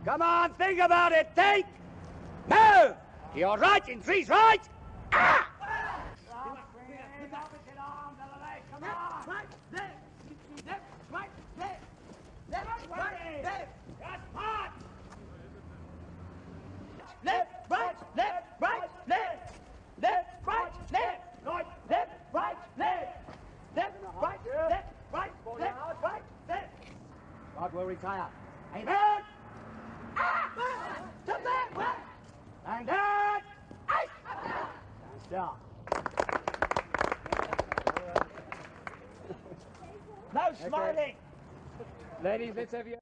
Come on, think about it. Think. Move. To your right in three's right. Ah! Come on. Right, left, left, right, left, left, right, left. Just march. Left, right, left, right, left, left, right, left, right, left, right, left, left, right, left, right, left, right, left. God will retire. Amen. Ah! To that way. And that. Stand still. No smiling. Ladies, let's have you.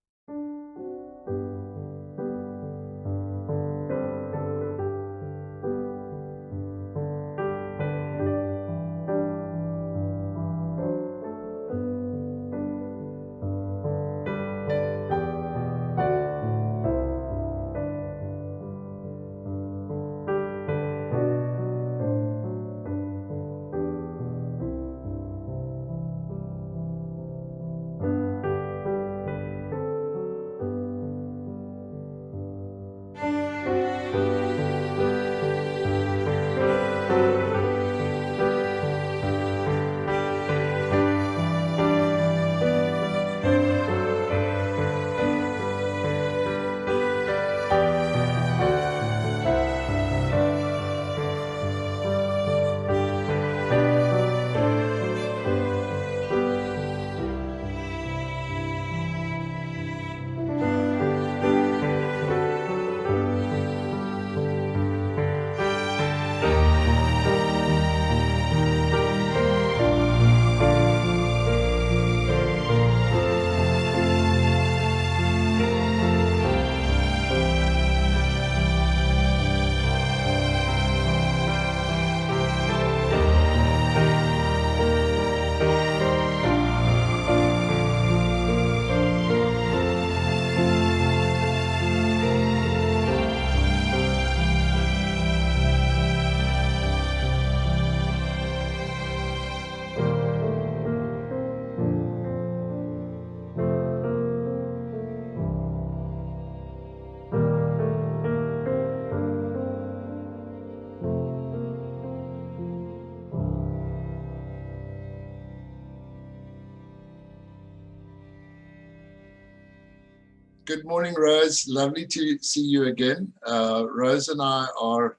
Good morning, Rose. Lovely to see you again. Rose and I are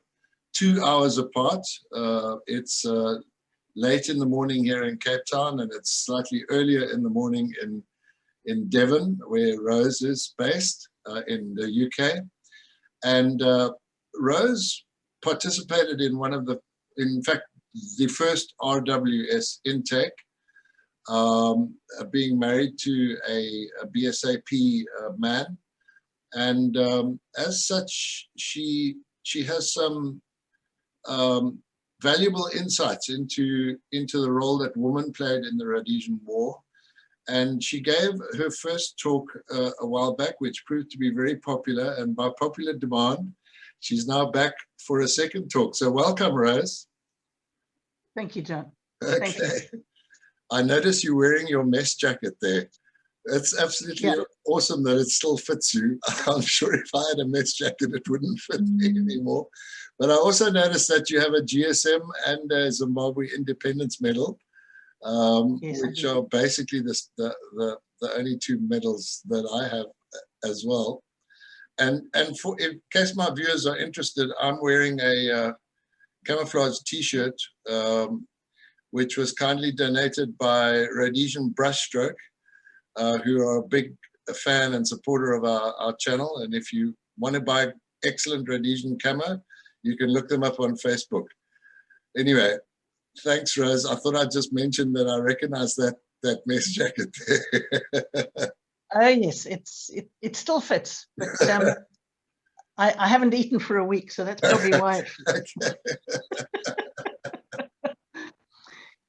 2 hours apart. It's late in the morning here in Cape Town, and it's slightly earlier in the morning in Devon, where Rose is based in the UK. And Rose participated in in fact, the first RWS intake, being married to a BSAP man, and as such, she has some valuable insights into the role that women played in the Rhodesian War. And she gave her first talk a while back, which proved to be very popular, and by popular demand, she's now back for a second talk. So welcome, Rose. Thank you, John. Okay. Thank you. I notice you're wearing your mess jacket there. It's absolutely awesome that it still fits you. I'm sure if I had a mess jacket, it wouldn't fit me anymore. But I also noticed that you have a GSM and a Zimbabwe Independence Medal, Yes, which are basically the only two medals that I have as well. And for in case my viewers are interested, I'm wearing a camouflage T-shirt, which was kindly donated by Rhodesian Brushstroke, who are a big fan and supporter of our channel. And if you want to buy excellent Rhodesian camo, you can look them up on Facebook. Anyway, thanks, Rose. I thought I'd just mention that I recognize that mess jacket there. Oh yes, it still fits, but I haven't eaten for a week, so that's probably why it fits.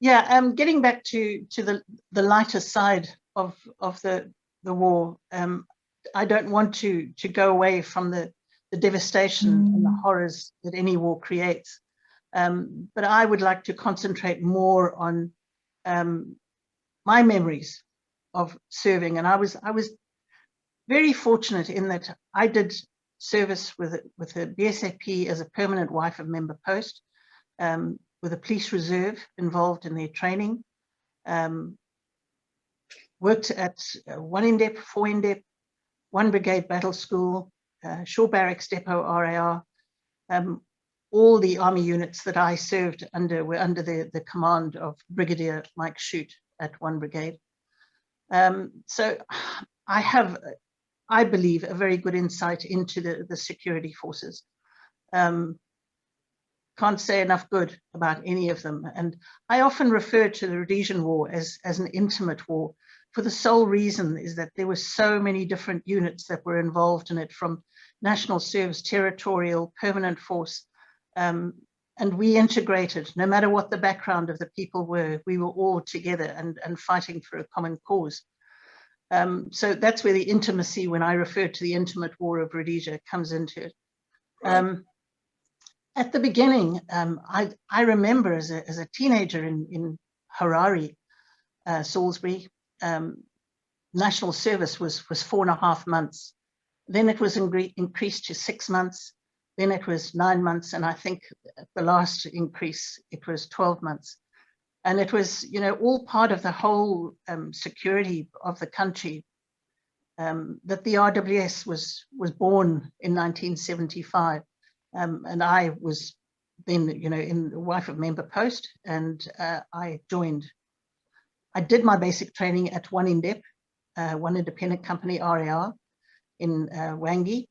Yeah, getting back to the lighter side of the war, I don't want to go away from the devastation and the horrors that any war creates, but I would like to concentrate more on my memories of serving. And I was very fortunate in that I did service with the BSAP as a permanent wife of member post, with a police reserve involved in their training. Worked at 1 INDEP, 4 INDEP, 1 Brigade Battle School, Shore Barracks Depot RAR. All the Army units that I served under were under the command of Brigadier Mike Shute at 1 Brigade. So I have, I believe, a very good insight into the security forces. Can't say enough good about any of them. And I often refer to the Rhodesian War as an intimate war, for the sole reason is that there were so many different units that were involved in it, from national service, territorial, permanent force. And we integrated, no matter what the background of the people were, we were all together and fighting for a common cause. So that's where the intimacy, when I refer to the intimate war of Rhodesia, comes into it. Right. At the beginning, I remember as a teenager in Harare, Salisbury, national service was 4.5 months. Then it was increased to 6 months. Then it was 9 months. And I think at the last increase, it was 12 months. And it was, you know, all part of the whole security of the country, that the RWS was born in 1975. And I was then, you know, in the wife of member post, and I joined. I did my basic training at 1 INDEP, 1 Independent Company RAR in Wangi.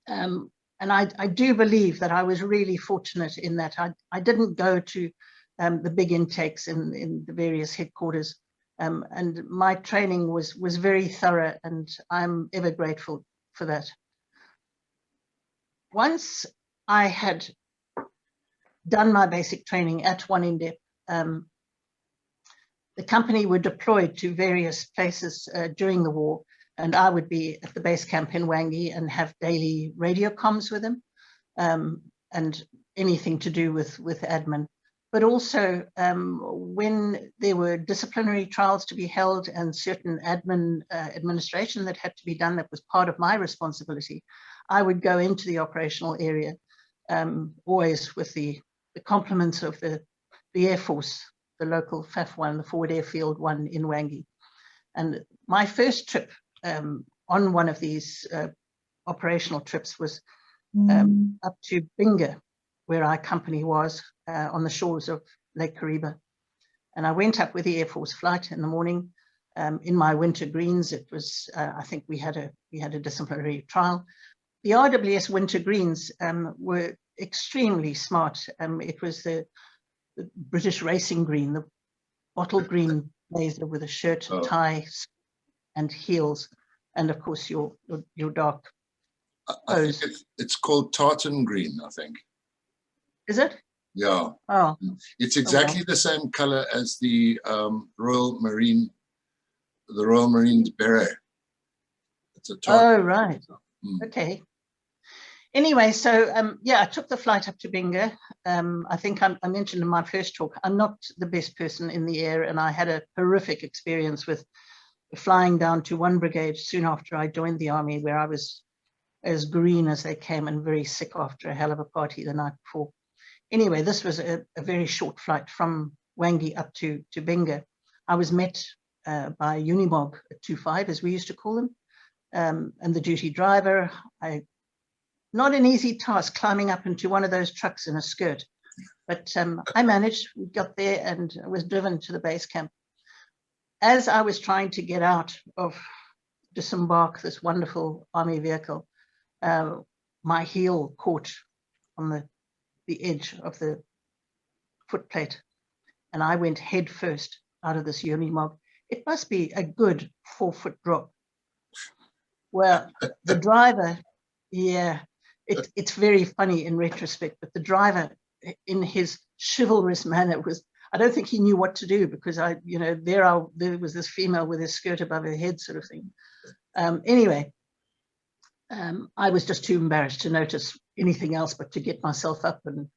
And I do believe that I was really fortunate in that I didn't go to the big intakes in the various headquarters. And my training was very thorough, and I'm ever grateful for that. Once I had done my basic training at 1 INDEP, the company were deployed to various places during the war, and I would be at the base camp in Wangi and have daily radio comms with them, and anything to do with admin. But also when there were disciplinary trials to be held and certain admin administration that had to be done that was part of my responsibility, I would go into the operational area, always with the compliments of the Air Force, the local FAF1, the Forward Airfield 1 in Wangi. And my first trip on one of these operational trips was up to Binga, where our company was on the shores of Lake Kariba. And I went up with the Air Force flight in the morning. In my winter greens, it was, I think we had a disciplinary trial. The RWS winter greens were extremely smart. It was the British racing green, the bottle green blazer with a shirt, tie, and heels, and of course your dark hose. I think it's called tartan green, I think. Is it? Yeah. Oh. It's exactly the same color as the Royal Marines beret. It's a tartan. Oh, right. Okay. Anyway, so yeah, I took the flight up to Binga. I think I mentioned in my first talk, I'm not the best person in the air, and I had a horrific experience with flying down to 1 Brigade soon after I joined the Army, where I was as green as they came and very sick after a hell of a party the night before. Anyway, this was a very short flight from Wangi up to Binga. I was met by Unimog 25, as we used to call them, and the duty driver. Not an easy task climbing up into one of those trucks in a skirt, but I managed. We got there and I was driven to the base camp. As I was trying to get out of, disembark this wonderful Army vehicle, my heel caught on the edge of the footplate, and I went head first out of this Unimog. It must be a good 4-foot drop. Well, the driver, yeah, it's very funny in retrospect, but the driver, in his chivalrous manner, I don't think he knew what to do, because there was this female with her skirt above her head sort of thing. Anyway, I was just too embarrassed to notice anything else but to get myself up, and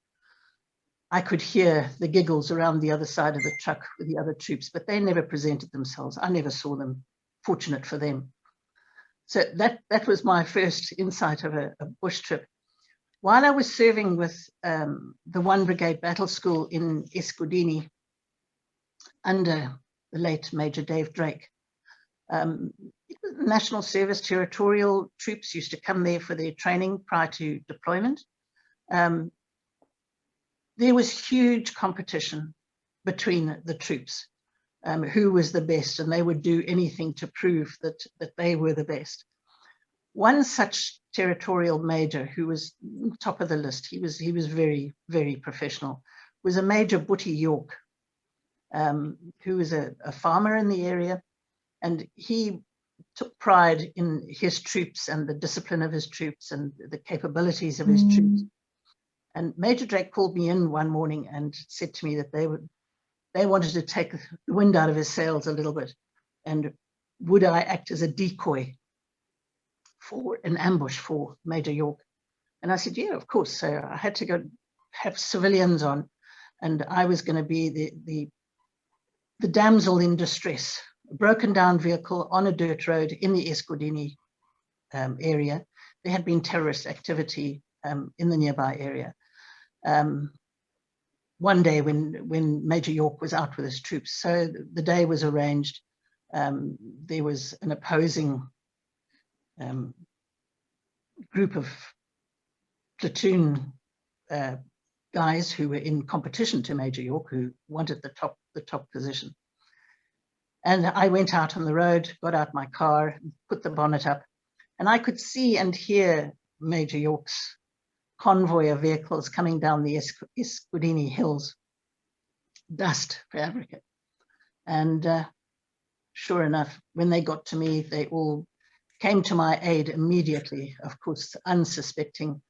I could hear the giggles around the other side of the truck with the other troops, but they never presented themselves. I never saw them, fortunate for them. So that was my first insight of a bush trip. While I was serving with the 1 Brigade Battle School in Escudini under the late Major Dave Drake, National Service territorial troops used to come there for their training prior to deployment. There was huge competition between the troops, who was the best, and they would do anything to prove that they were the best. One such territorial major who was top of the list, he was very, very professional, was a Major Butty York, who was a farmer in the area, and he took pride in his troops and the discipline of his troops and the capabilities of his troops. And Major Drake called me in one morning and said to me that they wanted to take the wind out of his sails a little bit, and would I act as a decoy for an ambush for Major York? And I said, yeah, of course. So I had to go have civilians on, and I was going to be the damsel in distress, a broken down vehicle on a dirt road in the Escudini area. There had been terrorist activity in the nearby area. One day when Major York was out with his troops. So the day was arranged. There was an opposing group of platoon guys who were in competition to Major York, who wanted the top position. And I went out on the road, got out my car, put the bonnet up, and I could see and hear Major York's convoy of vehicles coming down the Escudini hills, dust for Africa. And sure enough, when they got to me, they all came to my aid immediately, of course, unsuspecting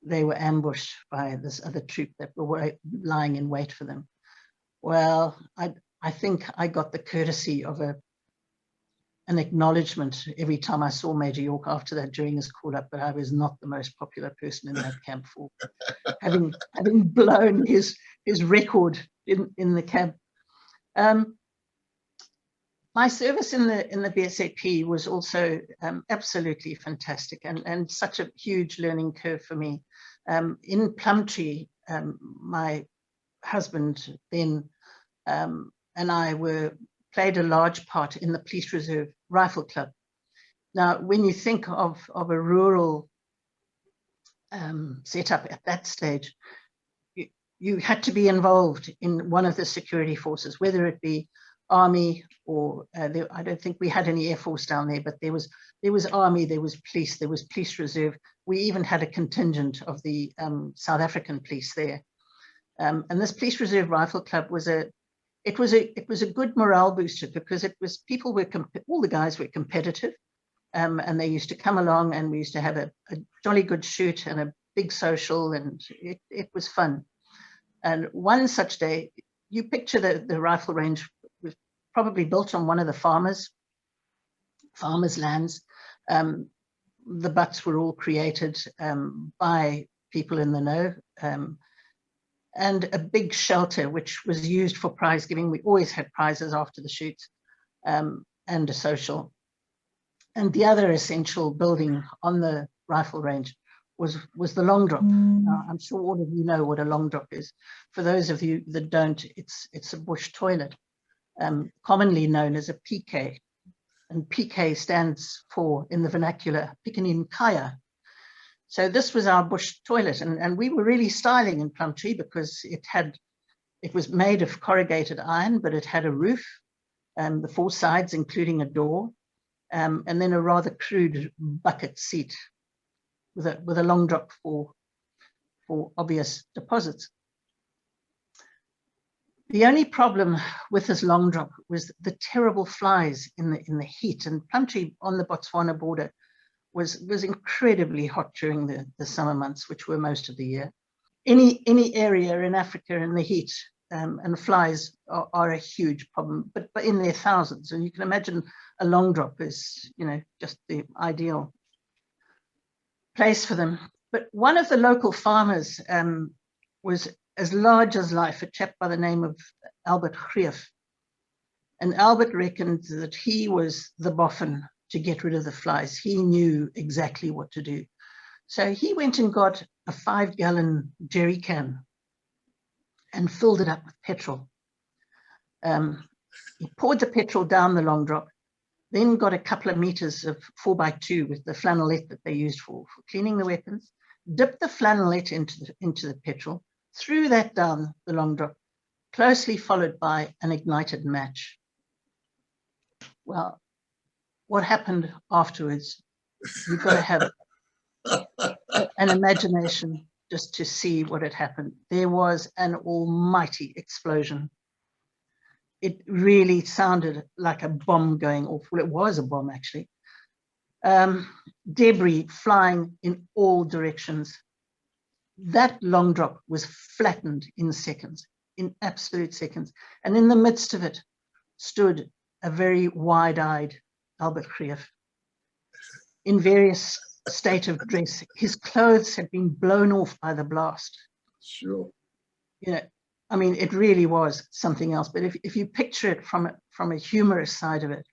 they were ambushed by this other troop that were lying in wait for them. Well, I think I got the courtesy of an acknowledgement every time I saw Major York after that during his call up, but I was not the most popular person in that camp for having blown his record in the camp. My service in the BSAP was also absolutely fantastic and such a huge learning curve for me. In Plumtree, my husband then and I played a large part in the Police Reserve Rifle Club. Now, when you think of a rural setup at that stage, you had to be involved in one of the security forces, whether it be Army or I don't think we had any Air Force down there, but there was Army, there was Police Reserve. We even had a contingent of the South African police there. And this Police Reserve Rifle Club was a good morale booster, because all the guys were competitive, and they used to come along, and we used to have a jolly good shoot and a big social, and it was fun. And one such day, you picture the rifle range was probably built on one of the farmers' lands. The butts were all created by people in the know. And a big shelter, which was used for prize giving. We always had prizes after the shoots, and a social. And the other essential building on the rifle range was the long drop. Now, I'm sure all of you know what a long drop is. For those of you that don't, it's a bush toilet, commonly known as a PK. And PK stands for, in the vernacular, Pickanin Kaya. So this was our bush toilet, and we were really styling in Plumtree, because it was made of corrugated iron, but it had a roof, the 4 sides, including a door, and then a rather crude bucket seat with a long drop for obvious deposits. The only problem with this long drop was the terrible flies in the heat, and Plumtree on the Botswana border was incredibly hot during the summer months, which were most of the year. Any area in Africa in the heat, and flies are a huge problem, but in their thousands. And you can imagine a long drop is, just the ideal place for them. But one of the local farmers was as large as life, a chap by the name of Albert Greef. And Albert reckoned that he was the boffin to get rid of the flies. He knew exactly what to do. So he went and got a 5-gallon jerry can and filled it up with petrol. He poured the petrol down the long drop, then got a couple of meters of 4x2 with the flannelette that they used for cleaning the weapons, dipped the flannelette into the petrol, threw that down the long drop, closely followed by an ignited match. Well, what happened afterwards, you've got to have an imagination just to see what had happened. There was an almighty explosion. It really sounded like a bomb going off. Well, it was a bomb, actually. Debris flying in all directions. That long drop was flattened in seconds, in absolute seconds. And in the midst of it stood a very wide-eyed Albert Krief in various state of dress. His clothes had been blown off by the blast. Sure. You know, I mean, it really was something else. But if you picture it from a humorous side of it,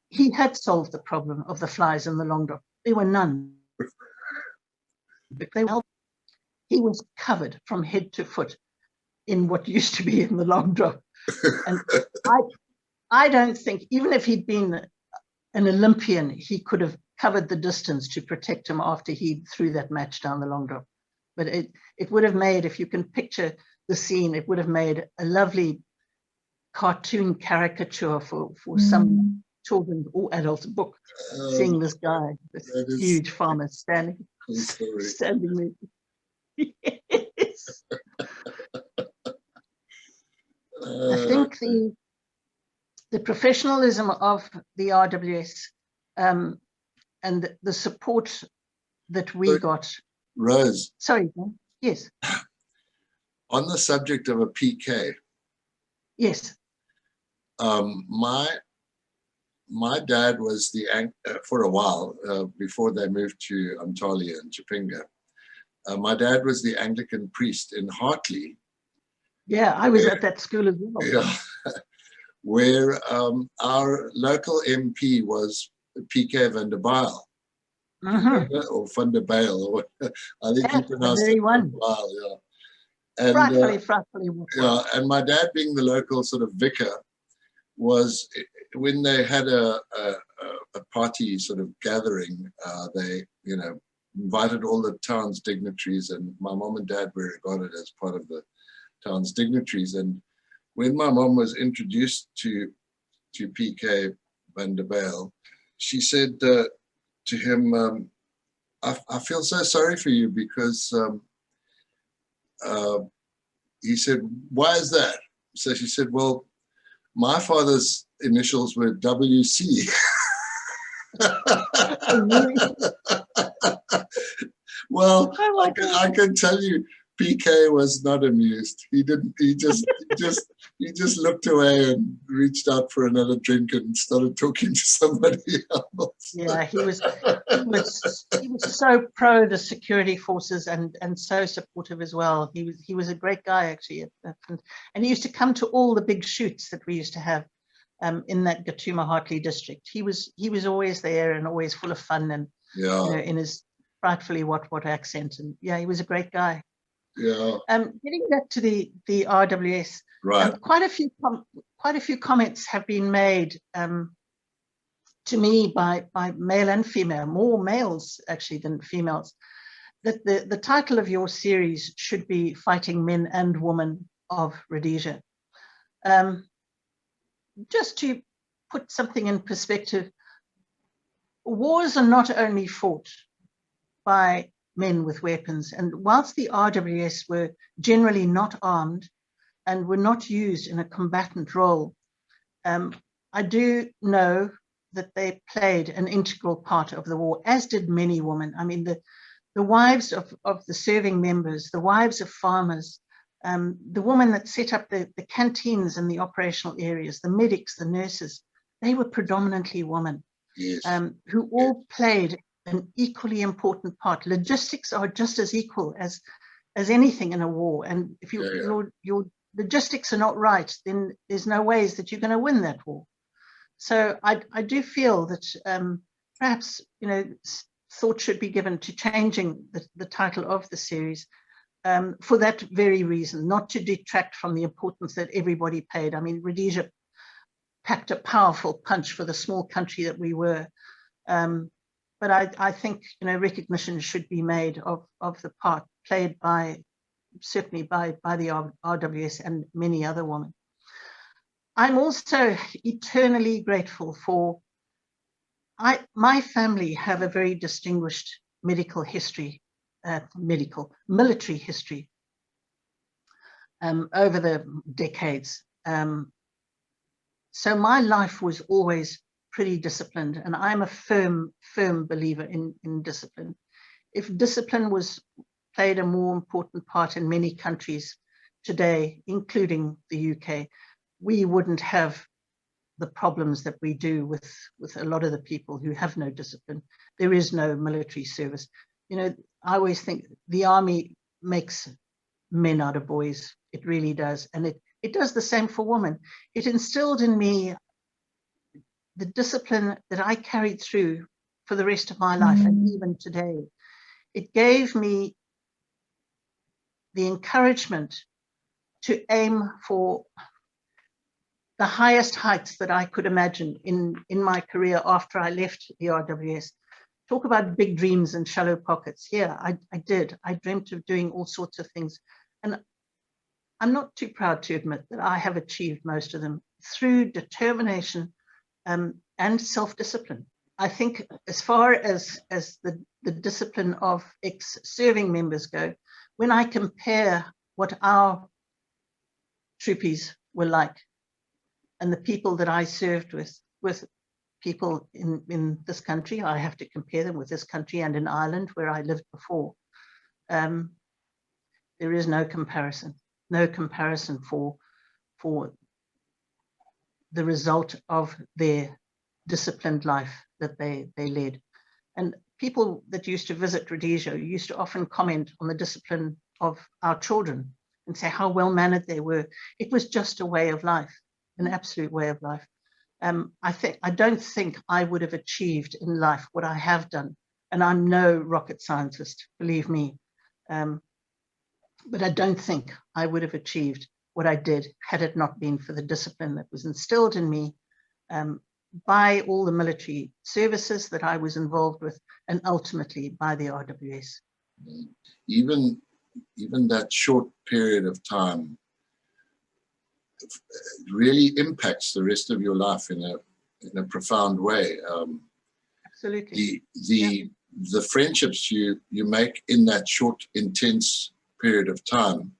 he had solved the problem of the flies in the long drop. There were none. But he was covered from head to foot in what used to be in the long drop. And I don't think, even if he'd been an Olympian, he could have covered the distance to protect him after he threw that match down the long drop. But it would have made, if you can picture the scene, it would have made a lovely cartoon caricature for some children or adult book, seeing this guy, this huge farmer standing there. Yes. I think the professionalism of the RWS and the support that we got. Rose. Sorry, yes. On the subject of a PK. Yes. My dad was for a while, before they moved to Antalya and Chipinge, my dad was the Anglican priest in Hartley. Yeah, I was at that school as well. Yeah, where our local MP was PK van der Bijl, or van der Bijl, or I think he pronounced it van der Bijl, yeah. And, frightfully. Yeah, and my dad, being the local sort of vicar, was, when they had a party sort of gathering, they, you know, invited all the town's dignitaries, and my mom and dad were regarded as part of the town's dignitaries. And when my mom was introduced to PK van der Bijl, she said to him, I feel so sorry for you, because he said, why is that? So she said, well, my father's initials were WC. Well, I can tell you, PK was not amused. He didn't. He just looked away and reached out for another drink and started talking to somebody else. Yeah, he was so pro the security forces and so supportive as well. He was a great guy, actually, and he used to come to all the big shoots that we used to have in that Gatuma Hartley district. He was always there and always full of fun, and yeah, you know, in his frightfully what accent, and yeah, he was a great guy. Yeah. Getting back to the RWS, right. Quite a few comments have been made to me by male and female, more males actually than females, that the title of your series should be Fighting Men and Women of Rhodesia. Just to put something in perspective, wars are not only fought by men with weapons, and whilst the RWS were generally not armed and were not used in a combatant role, I do know that they played an integral part of the war, as did many women. I mean, the wives of the serving members, the wives of farmers, the women that set up the canteens in the operational areas, the medics, the nurses, they were predominantly women. Yes. Who all played an equally important part. Logistics are just as equal as anything in a war, and if your logistics are not right, then there's no ways that you're going to win that war. So I do feel that perhaps, you know, thought should be given to changing the title of the series for that very reason, not to detract from the importance that everybody paid. I mean, Rhodesia packed a powerful punch for the small country that we were. But I think, you know, recognition should be made of the part played by, certainly by the RWS and many other women. I'm also eternally grateful for, my family have a very distinguished medical history, military history over the decades. So my life was always pretty disciplined, and I'm a firm believer in discipline. If discipline played a more important part in many countries today, including the UK, we wouldn't have the problems that we do with a lot of the people who have no discipline. There is no military service. You know, I always think the army makes men out of boys. It really does. And it does the same for women. It instilled in me the discipline that I carried through for the rest of my life, and even today. It gave me the encouragement to aim for the highest heights that I could imagine in my career after I left the RWS. Talk about big dreams and shallow pockets. Yeah, I did. I dreamt of doing all sorts of things. And I'm not too proud to admit that I have achieved most of them through determination and self-discipline. I think as far as the discipline of ex-serving members go, when I compare what our troopies were like and the people that I served with people in this country, I have to compare them with this country and in Ireland where I lived before. There is no comparison for the result of their disciplined life that they led. And people that used to visit Rhodesia used to often comment on the discipline of our children and say how well-mannered they were. It was just a way of life, an absolute way of life. I don't think I would have achieved in life what I have done. And I'm no rocket scientist, believe me. But I don't think I would have achieved what I did had it not been for the discipline that was instilled in me by all the military services that I was involved with, and ultimately by the RWS. Even that short period of time really impacts the rest of your life in a profound way. Absolutely. The friendships you make in that short, intense period of time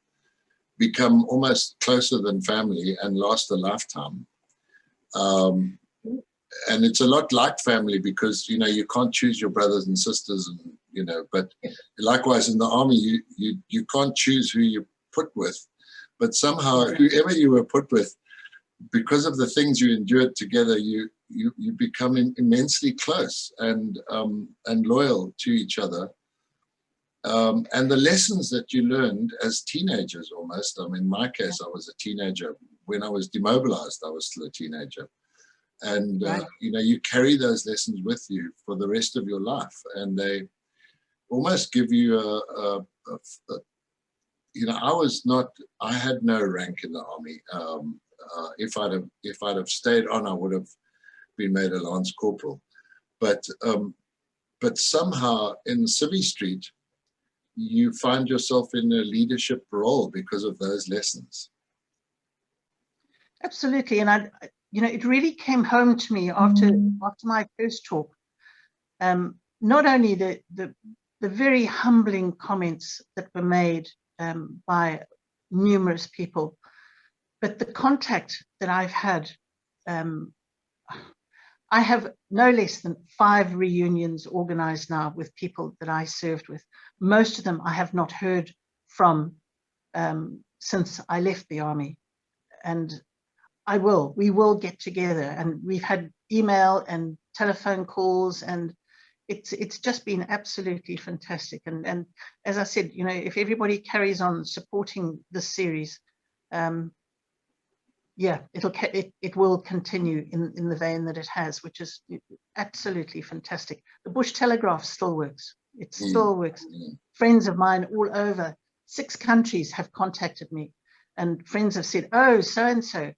become almost closer than family and last a lifetime. And it's a lot like family because, you know, you can't choose your brothers and sisters, and, you know, but likewise in the army, you can't choose who you put with, but somehow whoever you were put with, because of the things you endured together, you become immensely close and loyal to each other. And the lessons that you learned as teenagers almost, I mean, in my case, I was a teenager. When I was demobilized, I was still a teenager. And, you know, you carry those lessons with you for the rest of your life. And they almost give you you know, I had no rank in the army. If I'd have stayed on, I would have been made a lance corporal. But somehow in Civvy Street, you find yourself in a leadership role because of those lessons. Absolutely. And you know, it really came home to me after my first talk. Not only the very humbling comments that were made by numerous people, but the contact that I've had. I have no less than 5 reunions organized now with people that I served with. Most of them I have not heard from since I left the army. And we will get together, and we've had email and telephone calls, and it's just been absolutely fantastic. And as I said, you know, if everybody carries on supporting this series, yeah, it will continue in the vein that it has, which is absolutely fantastic. The Bush Telegraph still works. It still works. Friends of mine all over 6 countries have contacted me, and friends have said, "Oh, so and so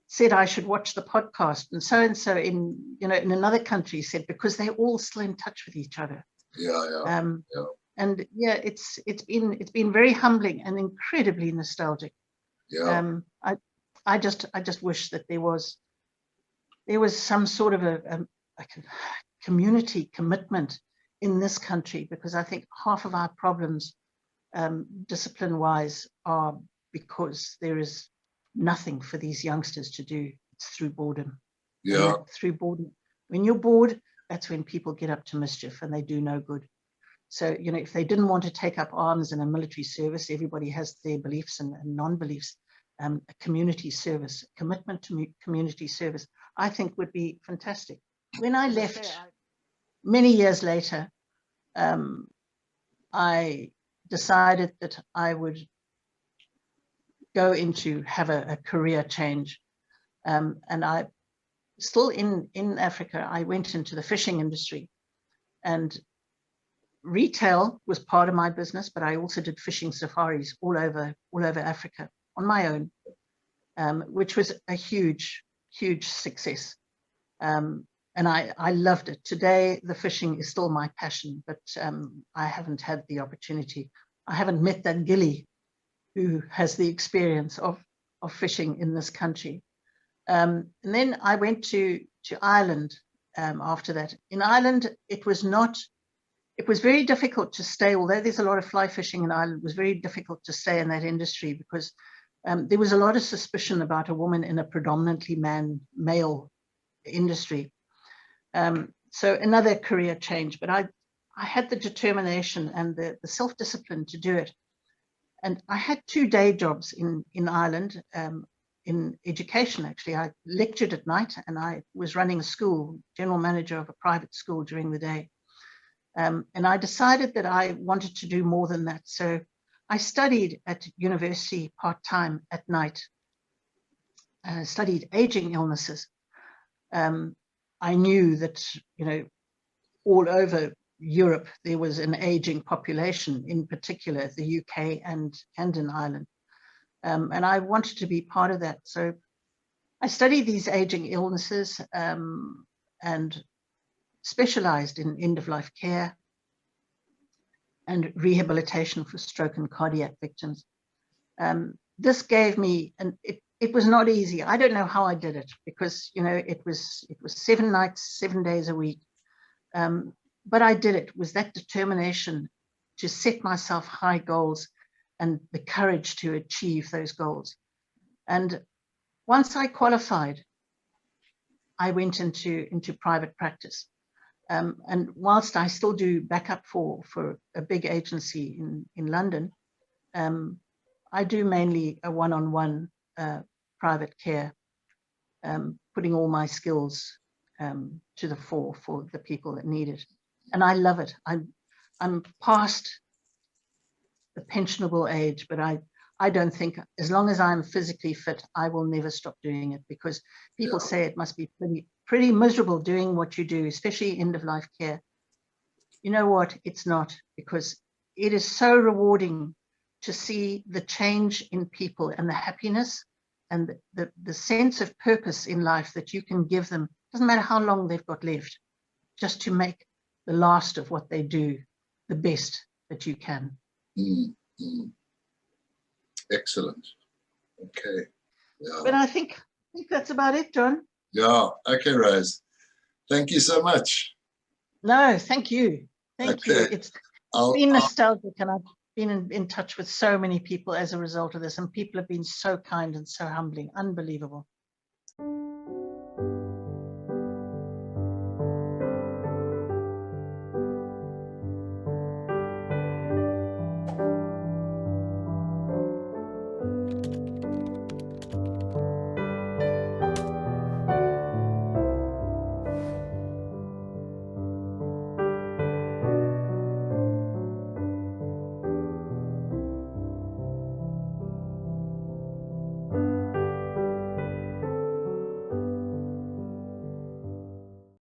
said I should watch the podcast," and so in another country said, because they're all still in touch with each other. And yeah, it's been very humbling and incredibly nostalgic. I just wish that there was some sort of a community commitment in this country, because I think half of our problems, discipline-wise, are because there is nothing for these youngsters to do. It's through boredom. Through boredom. When you're bored, that's when people get up to mischief, and they do no good. So, if they didn't want to take up arms in a military service, everybody has their beliefs and non-beliefs. A community service, commitment to community service, I think would be fantastic. When I left many years later, I decided that I would go into have a career change. And I still in Africa, I went into the fishing industry, and retail was part of my business, but I also did fishing safaris all over Africa on my own, which was a huge success. And I loved it. Today, the fishing is still my passion, but I haven't had the opportunity. I haven't met that gilly who has the experience of fishing in this country. And then I went to Ireland after that. In Ireland, it was very difficult to stay, although there's a lot of fly fishing in Ireland. It was very difficult to stay in that industry because there was a lot of suspicion about a woman in a predominantly male industry. So another career change, but I had the determination and the self-discipline to do it. And I had 2 day jobs in Ireland, in education, actually. I lectured at night, and I was running a school, general manager of a private school during the day. And I decided that I wanted to do more than that. So I studied at university part-time at night. I studied aging illnesses. I knew that, all over Europe, there was an aging population, in particular the UK and in Ireland. And I wanted to be part of that. So I studied these aging illnesses and specialized in end-of-life care and rehabilitation for stroke and cardiac victims. This gave me, and it was not easy. I don't know how I did it, because it was 7 nights, 7 days a week. But I did it with that determination to set myself high goals and the courage to achieve those goals. And once I qualified, I went into private practice. And whilst I still do backup for a big agency in London, I do mainly a one-on-one private care, putting all my skills to the fore for the people that need it. And I love it. I'm past the pensionable age, but I don't think, as long as I'm physically fit, I will never stop doing it, because people say it must be pretty miserable doing what you do, especially end-of-life care. You know what? It's not, because it is so rewarding to see the change in people and the happiness and the sense of purpose in life that you can give them. Doesn't matter how long they've got left, just to make the last of what they do the best that you can. Excellent. Okay. But I think that's about it, John. Yeah. Okay, Rose. Thank you so much. No, thank you. Thank you. It's been nostalgic, and I've been in touch with so many people as a result of this, and people have been so kind and so humbling. Unbelievable.